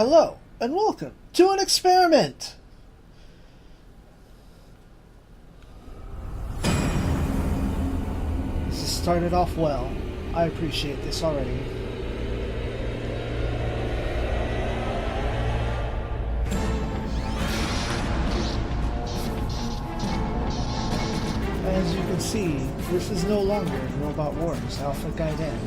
Hello, and welcome to an experiment! This has started off well. I appreciate this already. As you can see, this is no longer Robot Wars Alpha Gaiden.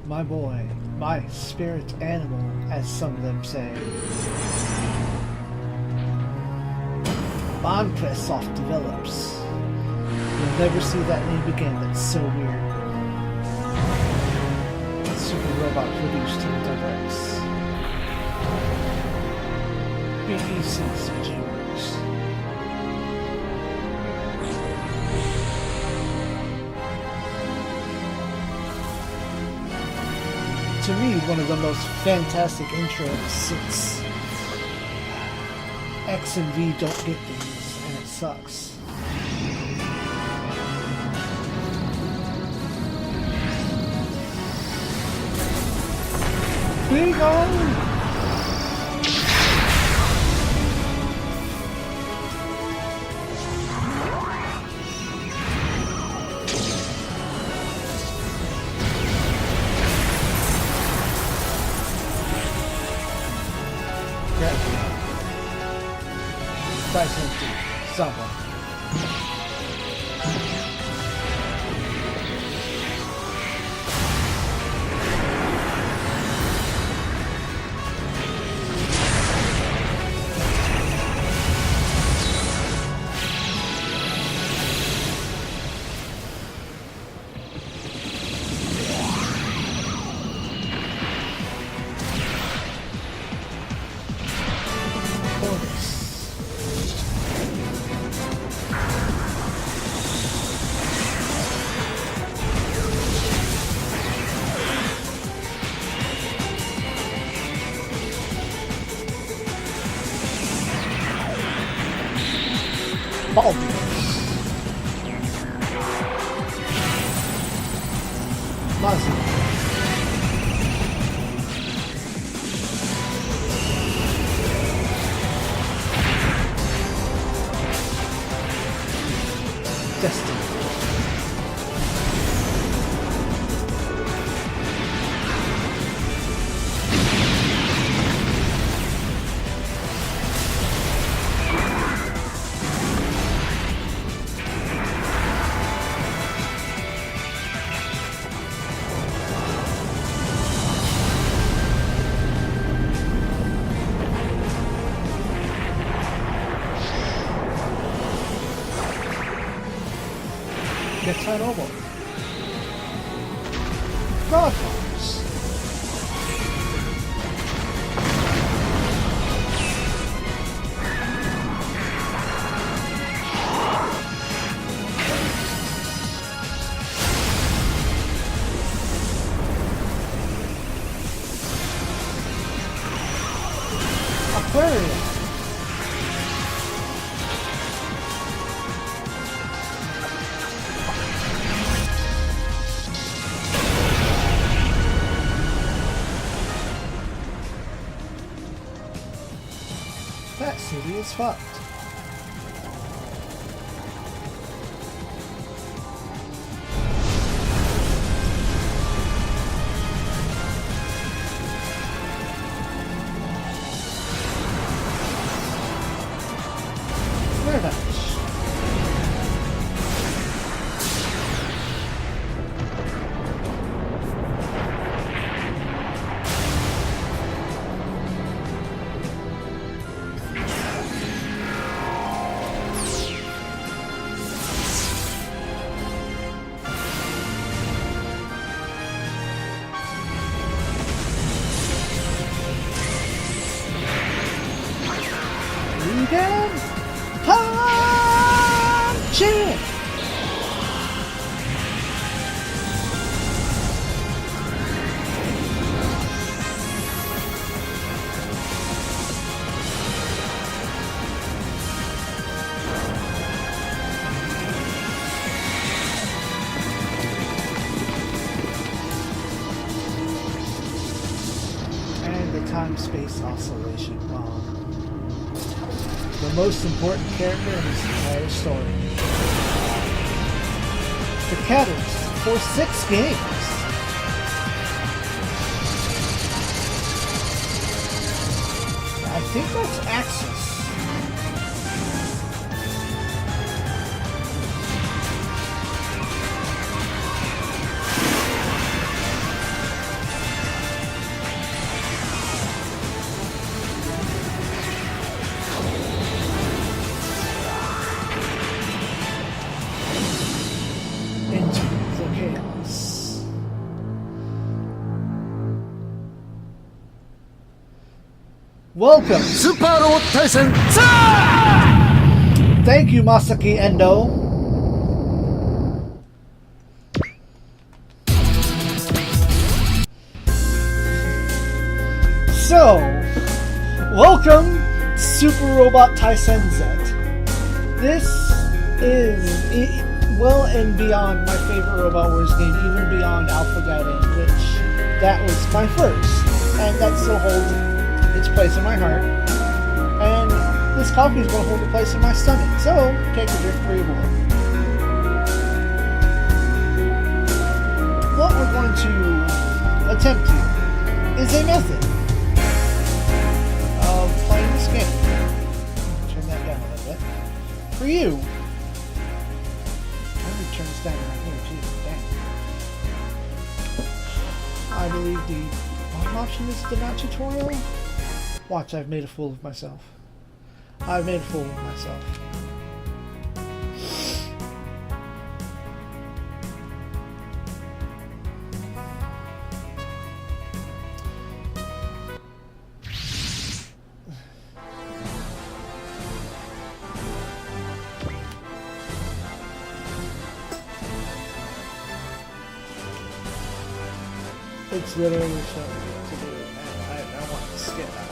My boy, my spirit animal, as some of them say. Microsoft develops. You'll never see that name again, that's so weird. Super Robot produced and directs. BBC CG Works. To me, one of the most fantastic intros since X and V don't get things, and it sucks. Big on! Zappa. Ball Muzzle. Destiny. Gets right over. Broadcast. Aquarium. That city is fucked. Whereabouts? shit! Time-space oscillation bomb. The most important character in this entire story. The catalyst for 6 games. I think that's Axis. Welcome! Super Robot Tyson! Thank you, Masaki Endo. So, welcome to Super Robot Tyson Z. This is well and beyond my favorite Robot Wars game, even beyond Alpha Gaiden, which that was my first, and that still holds its place in my heart, and this coffee is going to hold a place in my stomach, so take a drink for your boy. What we're going to attempt here is a method of playing this game. Turn that down a little bit. For you, let me turn this down right here, too. Dang. I believe the bottom option is the not tutorial. Watch, I've made a fool of myself. I've made a fool of myself. It's literally showing me what to do, and I want to skip out.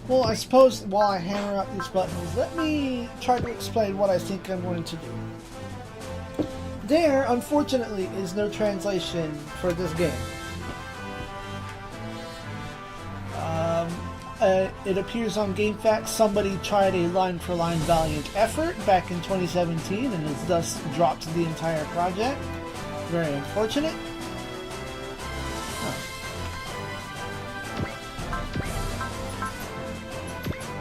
Well, I suppose while I hammer out these buttons, let me try to explain what I think I'm going to do. There, unfortunately, is no translation for this game. It appears on GameFAQs. Somebody tried a line-for-line valiant effort back in 2017 and has thus dropped the entire project. Very unfortunate.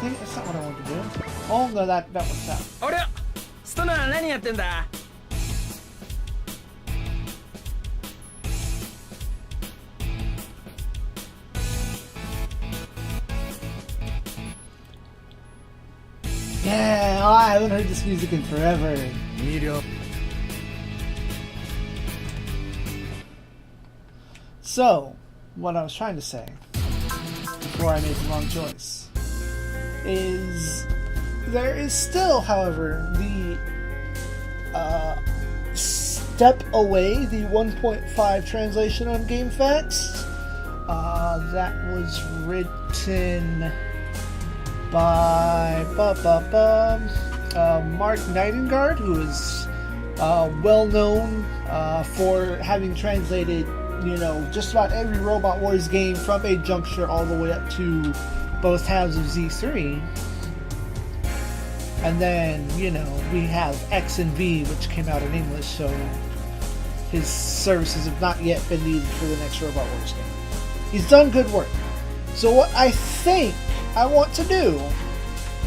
That's not what I wanted to do. Oh no, that works out. Yeah, I haven't heard this music in forever. So, what I was trying to say before I made the wrong choice is there is still, however, the step away, the 1.5 translation on GameFAQs. That was written by Mark Nightingard, who is well known for having translated, you know, just about every Robot Wars game from a juncture all the way up to both halves of Z3. And then, you know, we have X and V, which came out in English, so his services have not yet been needed for the next Robot Wars game. He's done good work. So what I think I want to do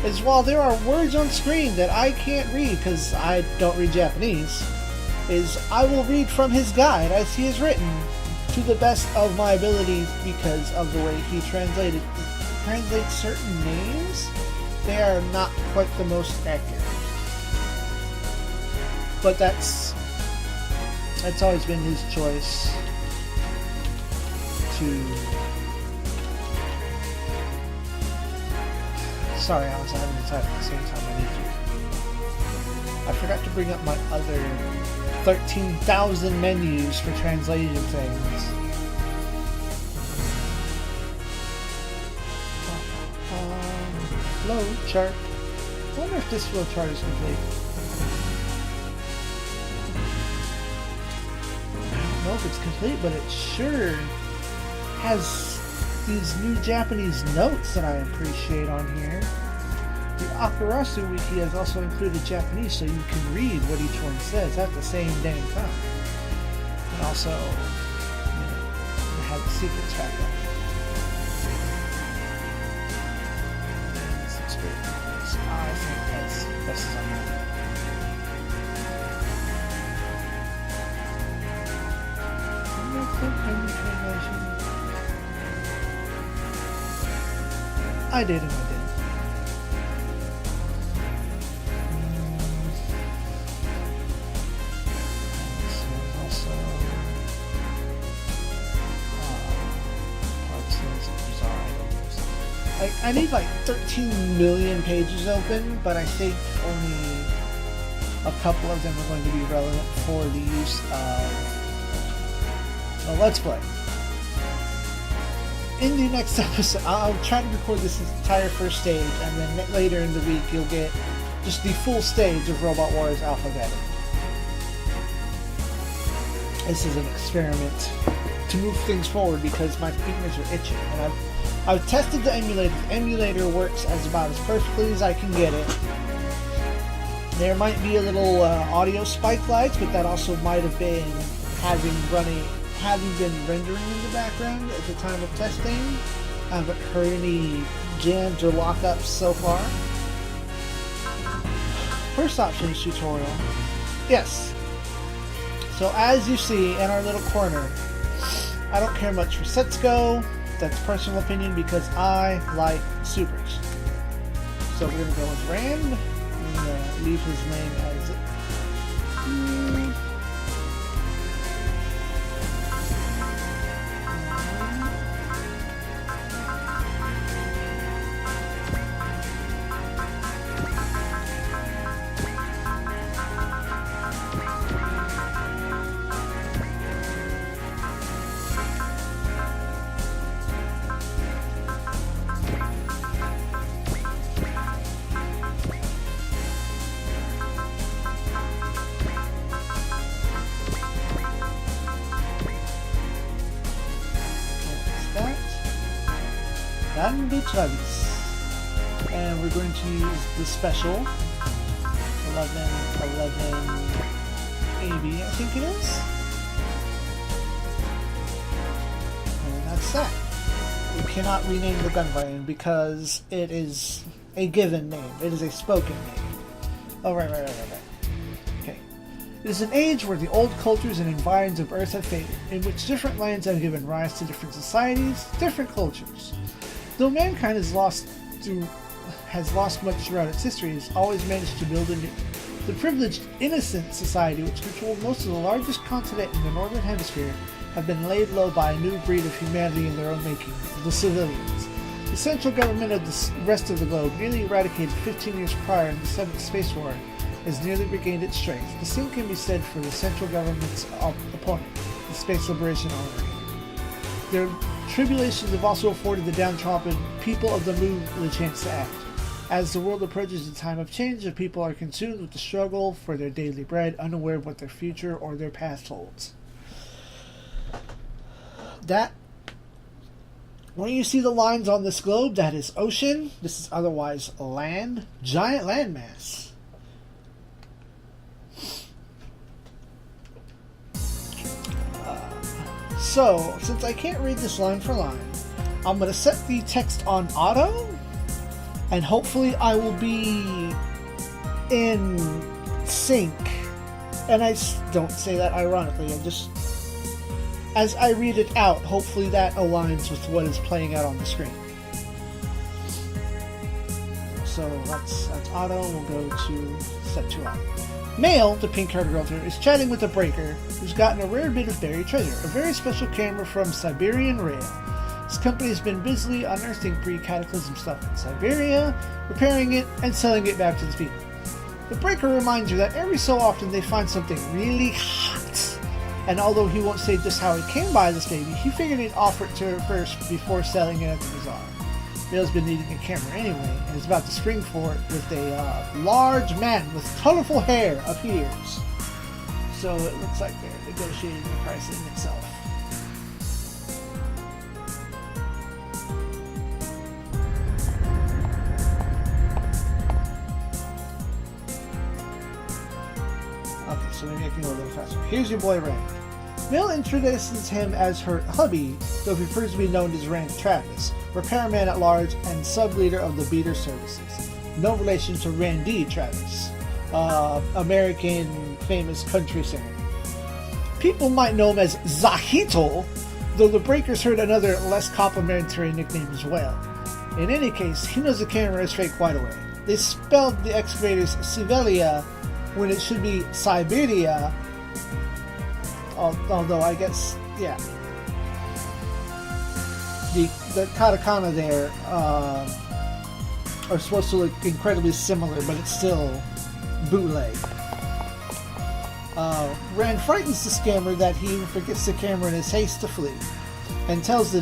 is, while there are words on screen that I can't read because I don't read Japanese, is I will read from his guide as he is written to the best of my abilities because of the way he translates certain names. They are not quite the most accurate. But that's always been his choice to sorry, I was having to type at the same time I need to. I forgot to bring up my other 13,000 menus for translating things. Hello, Char. I wonder if this flow chart is complete. I don't know if it's complete, but it sure has these new Japanese notes that I appreciate on here. The Akarasu Wiki has also included Japanese, so you can read what each one says at the same dang time. And also, have the secrets back up. I think that's best as I know. I did and I did. This was also parts of bizarre items. I need like 13 million pages open, but I think only a couple of them are going to be relevant for the use of a Let's Play. In the next episode, I'll try to record this entire first stage, and then later in the week you'll get just the full stage of Robot Wars Alpha Beta. This is an experiment to move things forward because my fingers are itching, and I've tested the emulator. The emulator works as about as perfectly as I can get it. There might be a little audio spike lights, but that also might have been having been rendering in the background at the time of testing. I haven't heard any jams or lockups so far. First options tutorial. Yes. So as you see in our little corner, I don't care much for sets go. That's personal opinion because I like supers. So we're going to go with Rand. I'm going to leave his name as it. And we're going to use the special 11 AB, I think it is. And that's that. We cannot rename the gun variant because it is a given name. It is a spoken name. Oh, right. Okay. It is an age where the old cultures and environs of Earth have faded, in which different lands have given rise to different societies, different cultures. Though mankind has lost much throughout its history, it has always managed to build anew. The privileged, innocent society which controlled most of the largest continent in the northern hemisphere have been laid low by a new breed of humanity in their own making, the civilians. The central government of the rest of the globe, nearly eradicated 15 years prior in the 7th Space War, has nearly regained its strength. The same can be said for the central government's opponent, the Space Liberation Army. Their tribulations have also afforded the downtrodden people of the moon the chance to act. As the world approaches a time of change, the people are consumed with the struggle for their daily bread, unaware of what their future or their past holds. When you see the lines on this globe, that is ocean. This is otherwise land. Giant landmass. So, since I can't read this line for line, I'm going to set the text on auto, and hopefully I will be in sync. And I don't say that ironically, as I read it out, hopefully that aligns with what is playing out on the screen. So that's auto. We'll go to set to auto. Male, the pink-haired realtor, is chatting with a breaker who's gotten a rare bit of buried treasure, a very special camera from Siberian Rail. His company has been busily unearthing pre-cataclysm stuff in Siberia, repairing it, and selling it back to the people. The Breaker reminds you that every so often they find something really hot, and although he won't say just how he came by this baby, he figured he'd offer it to her first before selling it at the bazaar. Bill's been needing a camera anyway, and is about to spring for it with a large man with colorful hair appears. So it looks like they're negotiating the pricing itself. Okay, so maybe I can go a little faster. Here's your boy Rand. Mill introduces him as her hubby, though he prefers to be known as Rand Travis, repairman at large and sub-leader of the Beater Services. No relation to Randy Travis, American famous country singer. People might know him as Zahito, though the Breakers heard another less complimentary nickname as well. In any case, he knows the camera is fake quite away. They spelled the excavators Siberia when it should be Siberia, although I guess, yeah. The katakana there are supposed to look incredibly similar, but it's still bootleg. Rand frightens the scammer that he even forgets the camera in his haste to flee, and tells the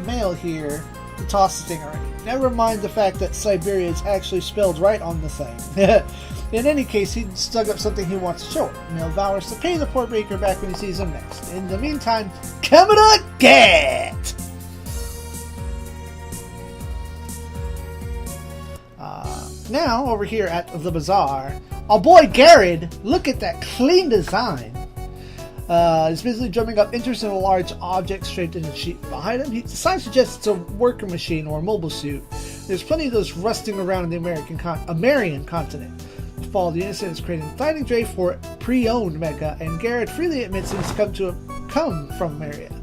male here to toss the thing already. Never mind the fact that Siberia is actually spelled right on the thing. In any case, he dug up something he wants to show her. Male vows to pay the poor Breaker back when he sees him next. In the meantime, camera get! Now, over here at the bazaar, our boy Garrett, look at that clean design. He's busily drumming up interest in a large object shaped in the sheet behind him. He decides to suggest it's a worker machine or a mobile suit. There's plenty of those rusting around in the American continent. The fall of the innocent is creating a fighting dray for pre-owned mecha, and Garrett freely admits he's come from America.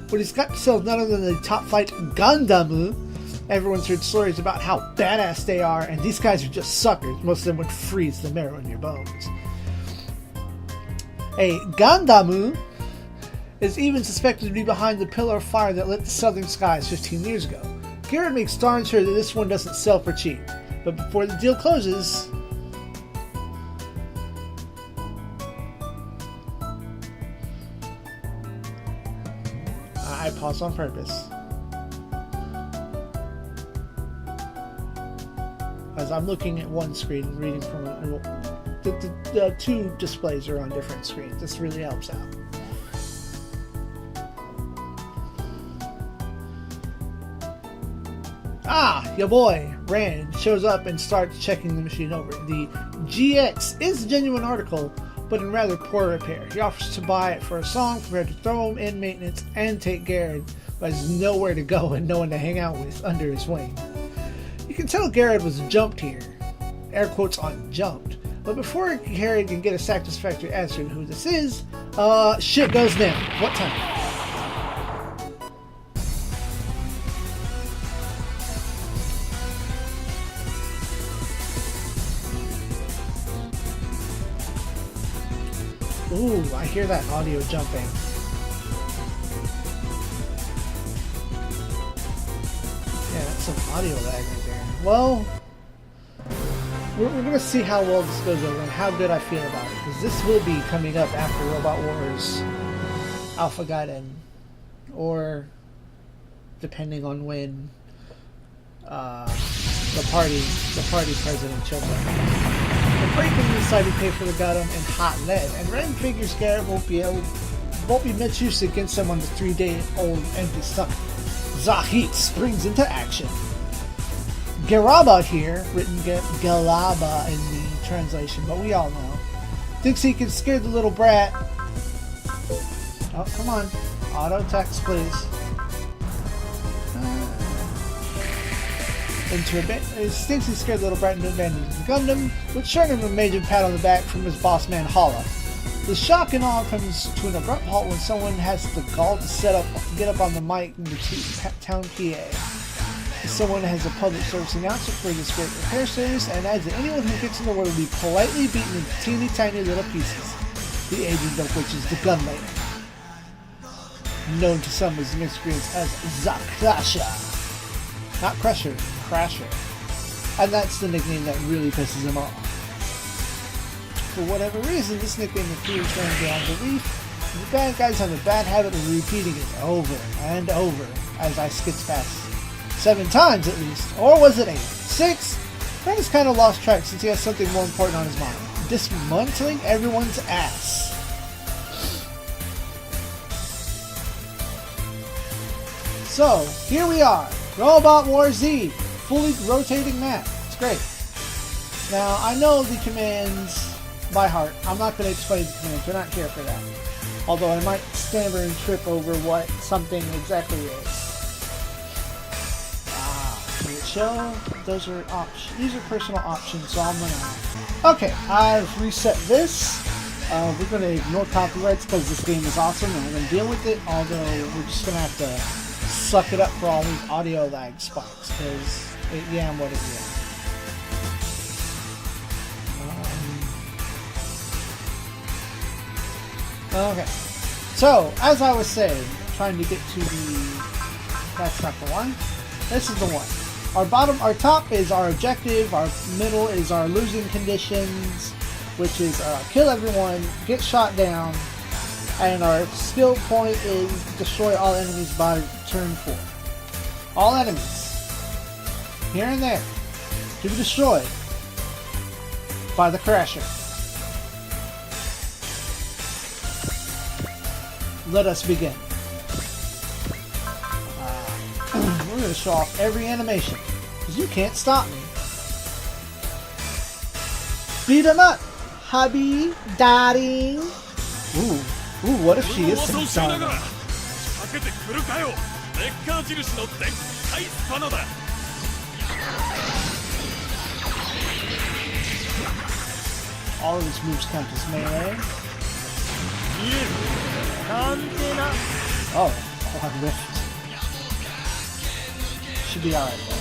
But he's got himself none other than the top flight Gundam. Everyone's heard stories about how badass they are, and these guys are just suckers. Most of them would freeze the marrow in your bones. A Gandamu is even suspected to be behind the pillar of fire that lit the southern skies 15 years ago. Garrett makes darn sure that this one doesn't sell for cheap. But before the deal closes, I pause on purpose, as I'm looking at one screen and reading from the two displays are on different screens. This really helps out. Your boy Rand shows up and starts checking the machine over. The GX is a genuine article, but in rather poor repair. He offers to buy it for a song, prepared to throw him in maintenance and take Garrett, but has nowhere to go and no one to hang out with under his wing. You can tell Garrett was jumped here. Air quotes on jumped. But before Garrett can get a satisfactory answer to who this is, shit goes down. What time? Ooh, I hear that audio jumping. Yeah, that's some audio lag right there. Well, we're going to see how well this goes over and how good I feel about it, because this will be coming up after Robot Wars Alpha Gaiden, or depending on when the party president shows up. The Breaker decided to pay for the Gundam in hot lead, and Ren figures Garrett won't be much use against him on the 3-day-old empty stomach. Zahit springs into action. Garaba here, written Galaba in the translation, but we all know, thinks he can scare the little brat. Oh, come on. Auto text, please. Into a bit. He thinks he scared the little brat into abandoning the Gundam, which earned him a major pat on the back from his boss man Hala. The shock and awe comes to an abrupt halt when someone has the gall to get up on the mic in the town PA. Someone has a public service announcement for this great repair service and adds that anyone who gets in the way will be politely beaten into teeny tiny little pieces, the agent of which is the gun lady. known to some as miscreants as Zakrasha. Not Crusher, Crasher. And that's the nickname that really pisses him off. For whatever reason, this nickname appears to him beyond belief. The bad guys have a bad habit of repeating it over and over as I skip past 7 times at least. Or was it 8? 6? Brent has kind of lost track since he has something more important on his mind. Dismantling everyone's ass. So, here we are. Robot War Z. Fully rotating map. It's great. Now, I know the commands by heart. I'm not going to explain the commands. We're not here for that. Although I might stammer and trip over what something exactly is. Can it show? Those are options. These are personal options, so I'm gonna... Okay, I've reset this. We're gonna ignore copyrights because this game is awesome and we're gonna deal with it, although we're just gonna have to suck it up for all these audio lag spots, because yeah, what it is. Okay, so as I was saying, trying to get to the... That's not the one. This is the one. Our top is our objective, our middle is our losing conditions, which is kill everyone, get shot down, and our skill point is destroy all enemies by turn 4. All enemies, here and there, to be destroyed by the Crasher. Let us begin. We're going to show off every animation, because you can't stop me. Beat him up, hubby, daddy. Ooh, what if she is some son? All of these moves count as melee. Oh, I rift. Should be alright though.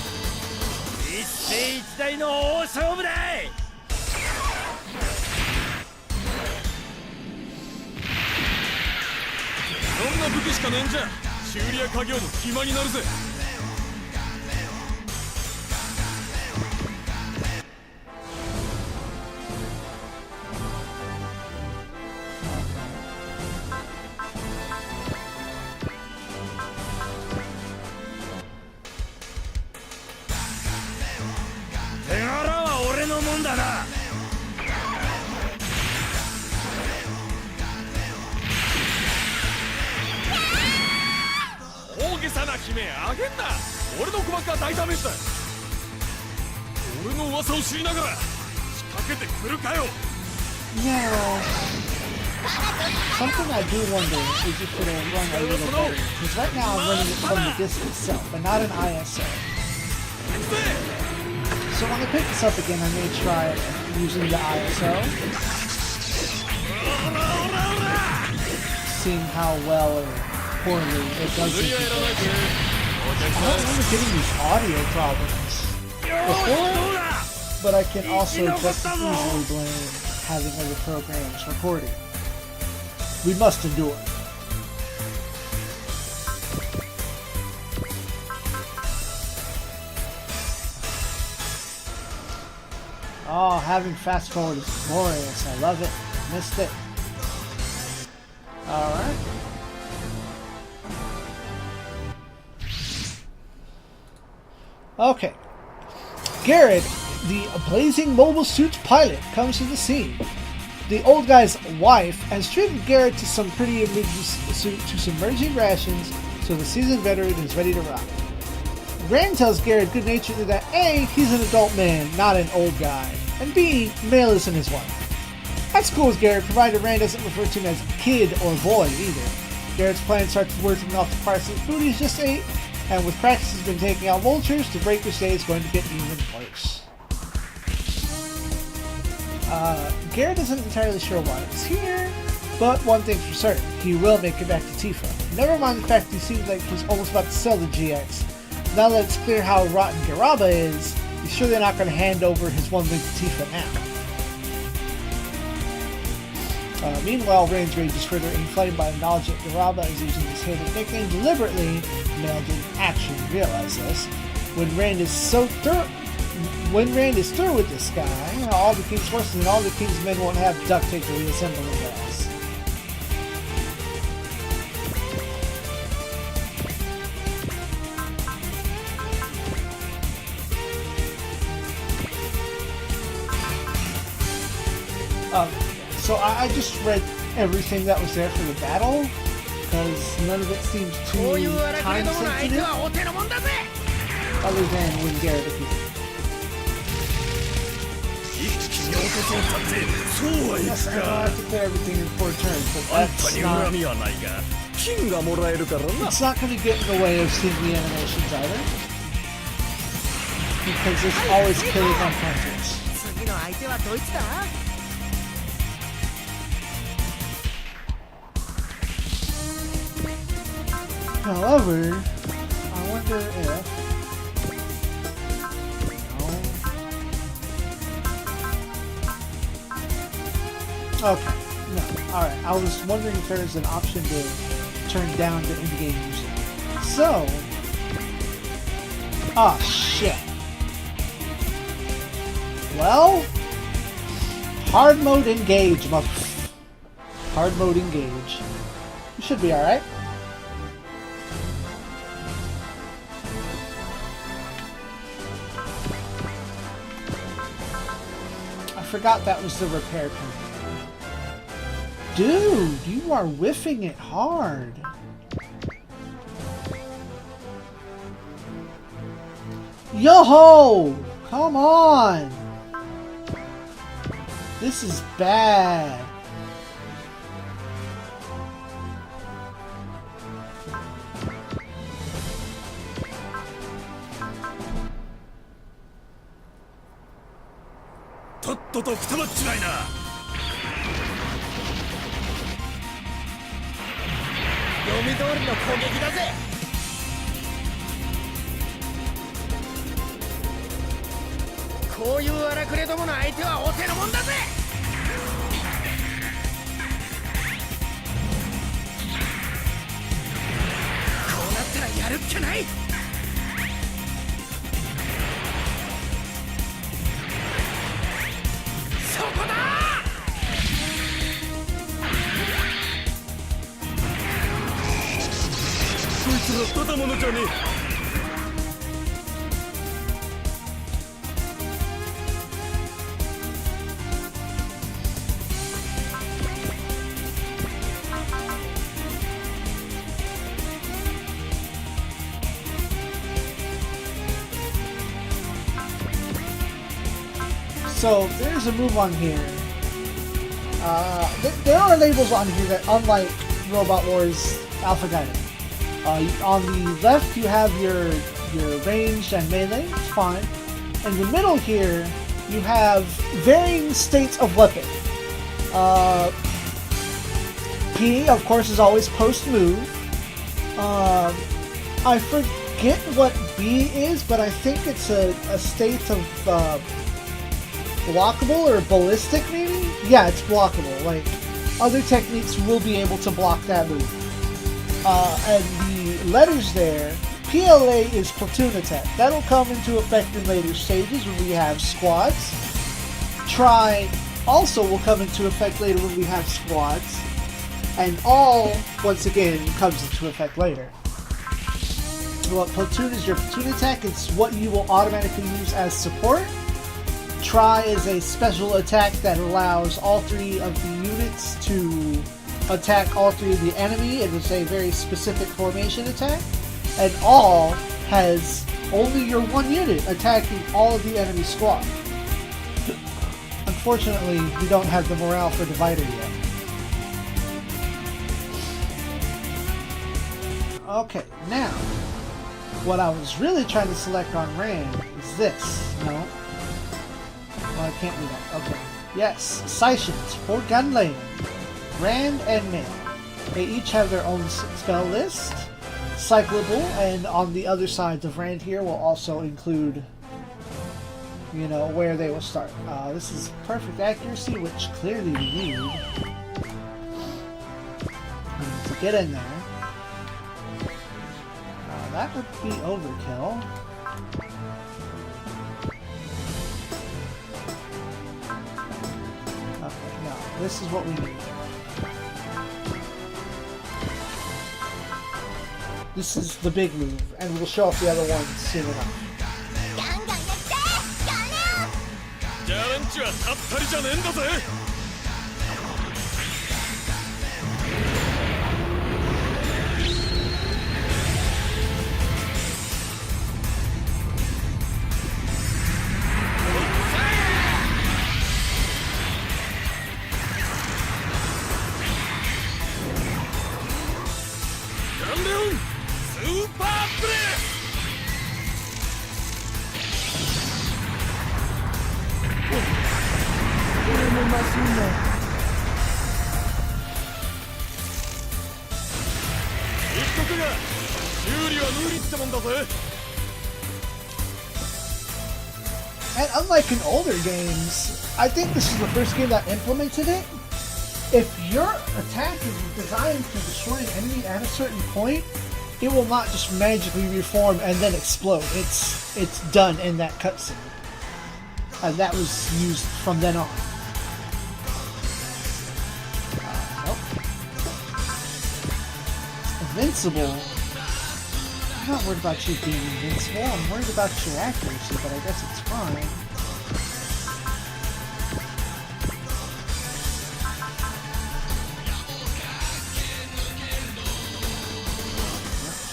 Now, something I do wonder is if it'll run a little better, because right now I'm running it from the disc itself, but not an ISO. So when I pick this up again, I may try using the ISO, seeing how well or poorly it does. I don't remember getting these audio problems before, but I can also just as easily blame having other programs recording. We must endure. Oh, having fast forward is glorious. I love it. Missed it. Alright. Okay. Garrett, the blazing mobile suit pilot, comes to the scene. The old guy's wife has treated Garrett to some pretty emergency rations, so the seasoned veteran is ready to rock. Graham tells Garrett good-naturedly that A, he's an adult man, not an old guy, and B, Mail isn't his wife. That's cool with Garrett, provided Rand doesn't refer to him as kid or boy either. Garrett's plan starts working off the parts of the food he's just ate, and with practice has been taking out vultures, the Breakers Day is going to get even worse. Garrett isn't entirely sure why he's here, but one thing's for certain, he will make it back to Tifa. Never mind the fact he seems like he's almost about to sell the GX. Now that it's clear how rotten Garaba is, he's sure they're not going to hand over his one link to Tifa now. Meanwhile, Rand's rage is further inflamed by the knowledge that Garaba is using his hated nickname deliberately. Mel didn't actually realize this. When Rand is through with this guy, all the king's forces and all the king's men won't have duct tape to reassemble the glass. So I just read everything that was there for the battle, because none of it seems too time sensitive, other than when Garrett appeared. Yes, I have to clear everything in 4 turns, but it's not going to get in the way of seeing the animations either, because there's always killers on punches. However, I wonder if... No. Okay, no. Alright, I was wondering if there's an option to turn down the in-game music. So... Oh, shit. Well... Hard mode engage, motherfucker. Hard mode engage. You should be alright. I forgot that was the repair command. Dude, you are whiffing it hard. Yo-ho! Come on! This is bad. So there's a move on here. There are labels on here that, unlike Robot Wars Alpha Gaiden, on the left you have your ranged and melee, it's fine. In the middle here, you have varying states of weapon. P, of course, is always post-move. I forget what B is, but I think it's a state of blockable or ballistic, maybe? Yeah, it's blockable. Like, other techniques will be able to block that move. And the letters there, PLA is platoon attack. That'll come into effect in later stages when we have squads. Try also will come into effect later when we have squads. And all, once again, comes into effect later. What platoon is your platoon attack? It's what you will automatically use as support. Try is a special attack that allows all 3 of the units to attack all 3 of the enemy. It is a very specific formation attack. And all has only your 1 unit attacking all of the enemy squad. Unfortunately, we don't have the morale for Divider yet. Okay, now, what I was really trying to select on Rand is this. No. Well, I can't do that. Okay. Yes, Saishins for gun lane. Rand and Mail. They each have their own spell list. Cyclable, and on the other sides of Rand here will also include, you know, where they will start. This is perfect accuracy, which clearly we need. Get in there. That would be overkill. Okay, no. This is what we need. This is the big move, and we'll show off the other ones soon enough. And unlike in older games, I think this is the first game that implemented it. If your attack is designed to destroy an enemy at a certain point, it will not just magically reform and then explode. It's done in that cutscene. And that was used from then on. Nope. Invincible. I'm not worried about you being invincible. I'm worried about your accuracy, but I guess it's fine.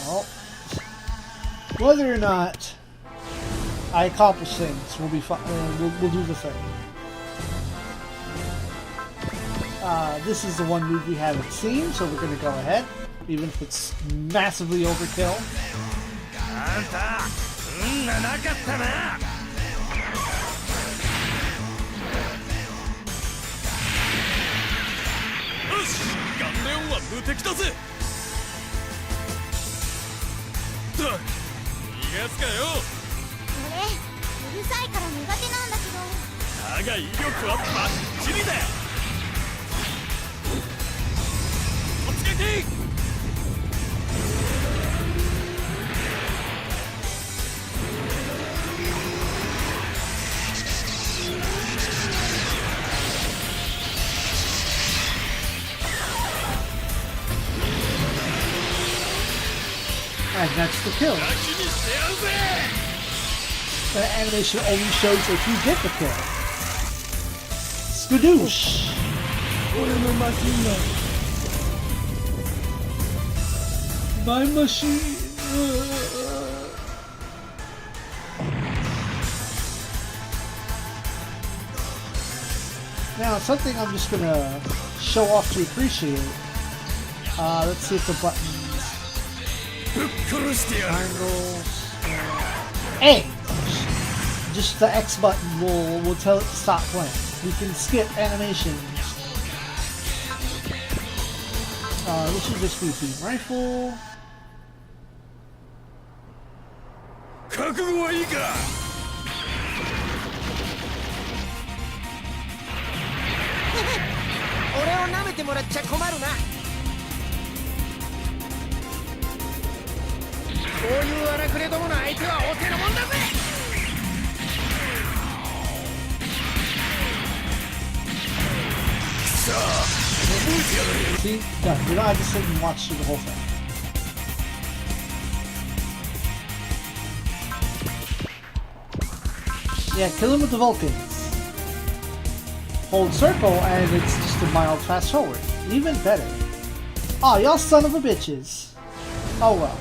Well, whether or not I accomplish things, we'll be fine. We'll do the thing. This is the one move we haven't seen, so we're going to go ahead, even if it's massively overkill. And that's the kill. The animation only shows if you get the kill. Skadoosh! My machine! Now, something I'm just gonna show off to appreciate. Let's see if the buttons. Triangles. A! Just the X button will tell it to stop playing. We can skip animations. This should just be beam rifle. See? Done. You know, I just sit and watch through the whole thing. Yeah, kill him with the Vulcans. Hold circle and it's just a mild fast forward. Even better. Aw, y'all son of a bitches. Oh well.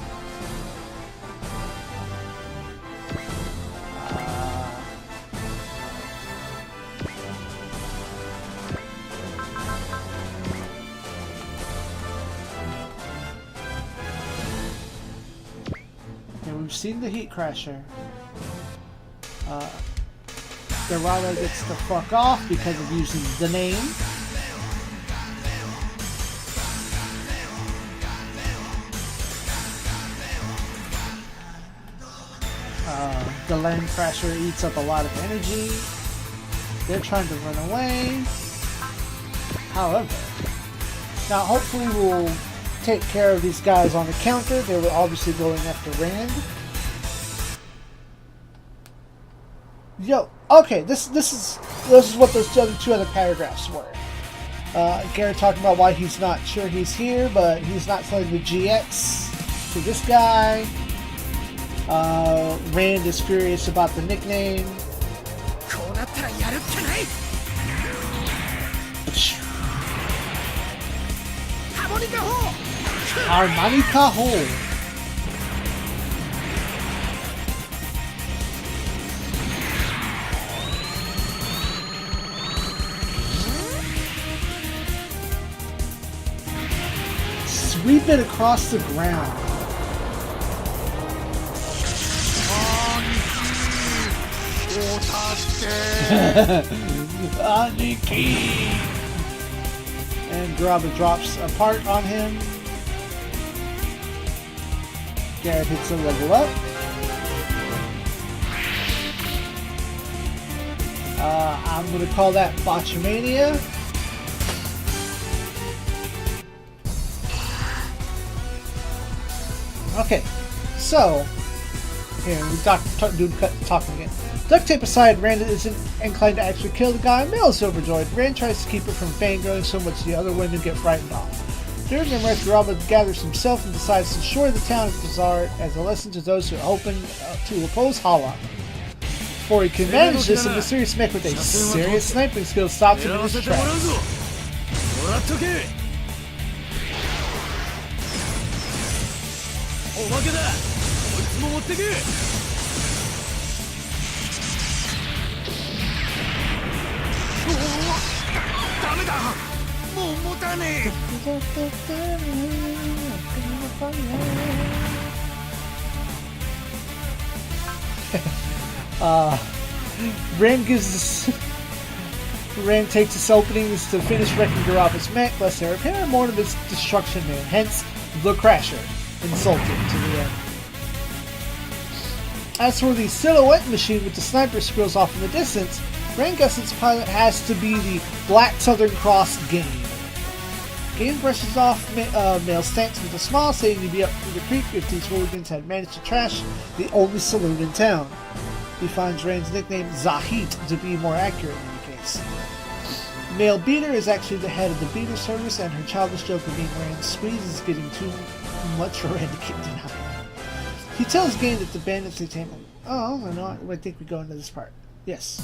We've seen the Heat Crasher. Dorada gets the fuck off because of using the name. The Land Crasher eats up a lot of energy. They're trying to run away. However, now hopefully we'll take care of these guys on the counter. They were obviously going after Rand. Yo, okay, this is what those two other paragraphs were. Garrett talking about why he's not sure he's here, but he's not telling the GX to this guy. Rand is furious about the nickname. Harmonica Hole. Sweep it across the ground. Aniki! And Garaba drops a part on him. Garrett hits a level up. I'm going to call that Botchamania. Okay, so here we talking again. Duct tape aside, Rand isn't inclined to actually kill the guy. Mel is overjoyed. Rand tries to keep her from fangirling so much the other women get frightened off. During the rest, Garaba gathers himself and decides to destroy the town of Bazaar as a lesson to those who open to oppose Hala. Before he can manage this, a mysterious mech with a serious sniping skill stops him in his tracks. Rand takes this opening to finish wrecking Garaba's mech, lest they repair more of its destruction there. Hence, the Crasher, insulted to the end. As for the silhouette machine with the sniper squirrels off in the distance, Rand guesses its pilot has to be the Black Southern Cross Gain. Gain brushes off Male's thanks with a smile, saying he'd be up through the creek if these hooligans had managed to trash the only saloon in town. He finds Rand's nickname Zahit to be more accurate in the case. Male Beater is actually the head of the Beater service, and her childish joke of being Rand's squeeze is getting too much for Rand to keep denying. He tells Gain that the bandits they tame him. Oh, I know. I think we go into this part. Yes.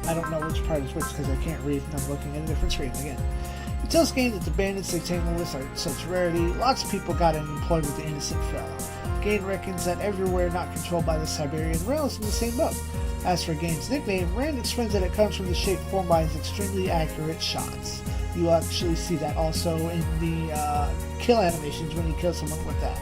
I don't know which part is which because I can't read and I'm looking at a different screen again. He tells Gain that the bandits they tangle with are such rarity. Lots of people got unemployed with the innocent fellow. Gain reckons that everywhere not controlled by the Siberian rail is in the same boat. As for Gain's nickname, Rand explains that it comes from the shape formed by his extremely accurate shots. You actually see that also in the kill animations when he kills someone with that.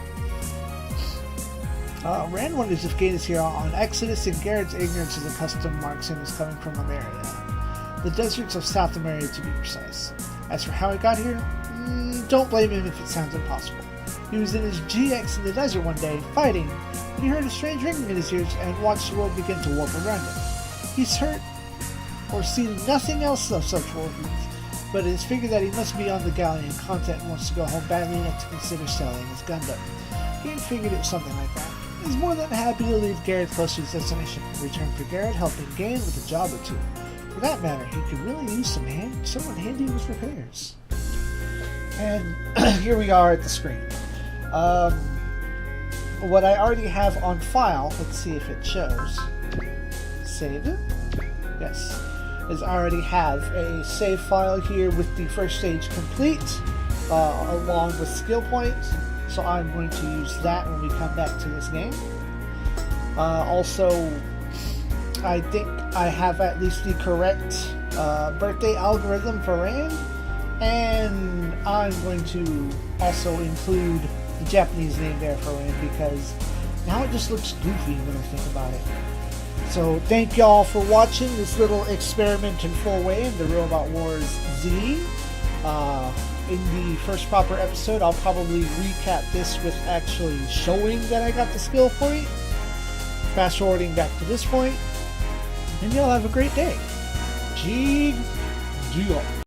Rand wonders if Gain is here on Exodus, and Garrett's ignorance of the custom marks him as coming from America. The deserts of South America, to be precise. As for how he got here, don't blame him if it sounds impossible. He was in his GX in the desert one day, fighting, when he heard a strange ringing in his ears and watched the world begin to warp around him. He's heard or seen nothing else of such worldings, but it is figured that he must be on the galleon content and wants to go home badly enough to consider selling his Gundam. He figured it was something like that. He's more than happy to leave Garrett close to his destination, in return for Garrett helping Gain with a job or two. For that matter, he could really use someone handy with repairs. And here we are at the screen. What I already have on file, let's see if it shows. Save it? Yes. Is I already have a save file here with the first stage complete, along with skill points. So I'm going to use that when we come back to this game. Also, I think I have at least the correct birthday algorithm for Rand, and I'm going to also include the Japanese name there for Rand because now it just looks goofy when I think about it. So thank y'all for watching this little experiment in 4-way in the Robot Wars Z. In the first proper episode, I'll probably recap this with actually showing that I got the skill point. Fast forwarding back to this point, and y'all have a great day. ZEON.